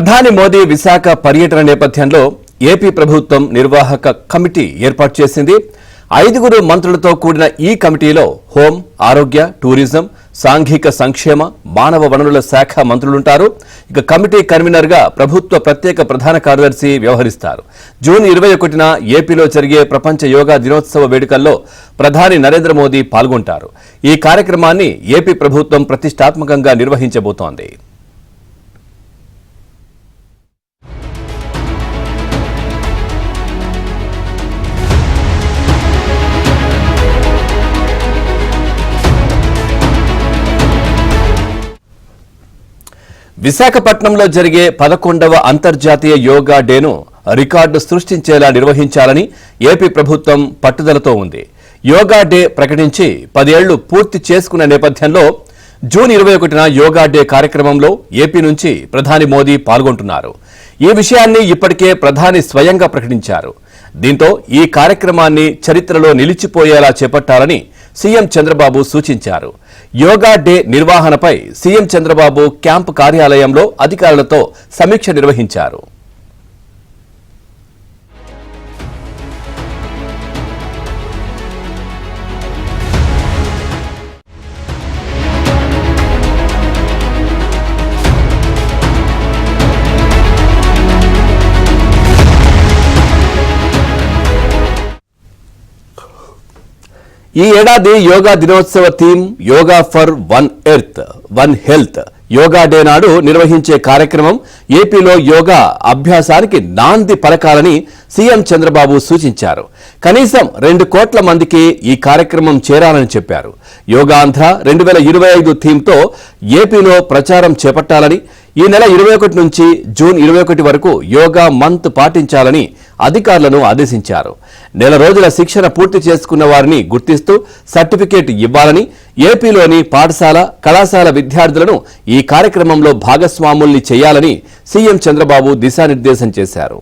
ప్రధాని మోదీ విశాఖ పర్యటన నేపథ్యంలో ఏపీ ప్రభుత్వం నిర్వాహక కమిటీ ఏర్పాటు చేసింది. 5 మంత్రులతో కూడిన ఈ కమిటీలో హోం, ఆరోగ్య, టూరిజం, సాంఘిక సంక్షేమ, మానవ వనరుల శాఖ మంత్రులుంటారు. ఇక కమిటీ కన్వీనర్ గా ప్రభుత్వ ప్రత్యేక ప్రధాన కార్యదర్శి వ్యవహరిస్తారు. జూన్ 21న ఏపీలో జరిగే ప్రపంచ యోగా దినోత్సవ వేడుకల్లో ప్రధాని నరేంద్ర మోదీ పాల్గొంటారు. ఈ కార్యక్రమాన్ని ఏపీ ప్రభుత్వం ప్రతిష్టాత్మకంగా నిర్వహించబోతోంది. విశాఖపట్నంలో జరిగే 11వ అంతర్జాతీయ యోగా డేను రికార్డు సృష్టించేలా నిర్వహించాలని ఏపీ ప్రభుత్వం పట్టుదలతో ఉంది. యోగా డే ప్రకటించి 10 ఏళ్లు పూర్తి చేసుకున్న నేపథ్యంలో జూన్ 21న యోగా డే కార్యక్రమంలో ఏపీ నుంచి ప్రధాని మోదీ పాల్గొంటున్నారు. ఈ విషయాన్ని ఇప్పటికే ప్రధాని స్వయంగా ప్రకటించారు. దీంతో ఈ కార్యక్రమాన్ని చరిత్రలో నిలిచిపోయేలా చేపట్టాలని సీఎం చంద్రబాబు సూచించారు. యోగా డే నిర్వహణపై సీఎం చంద్రబాబు క్యాంపు కార్యాలయంలో అధికారులతో సమీక్ష నిర్వహించారు. ఈ ఏడాది యోగా దినోత్సవ theme yoga for one earth one health. Yoga day నాడు నిర్వహించే కార్యక్రమం ఏపీలో యోగా అభ్యాసానికి నాంది పలకాలని సీఎం చంద్రబాబు సూచించారు. కనీసం 2 కోట్ల మందికి ఈ కార్యక్రమం చేరాలని చెప్పారు. యోగాంధ్ర 2025 థీమ్తో ఏపీలో ప్రచారం చేపట్టాలని, ఈ నెల 21 నుంచి జూన్ 21 వరకు యోగా మంత్ పాటించాలని అధికారులను ఆదేశించారు. నెల రోజుల శిక్షణ పూర్తి చేసుకున్న వారిని గుర్తిస్తూ సర్టిఫికేట్ ఇవ్వాలని, ఏపీలోని పాఠశాల, కళాశాల విద్యార్థులను ఈ కార్యక్రమంలో భాగస్వాముల్ని చేయాలని సీఎం చంద్రబాబు దిశానిర్దేశం చేశారు.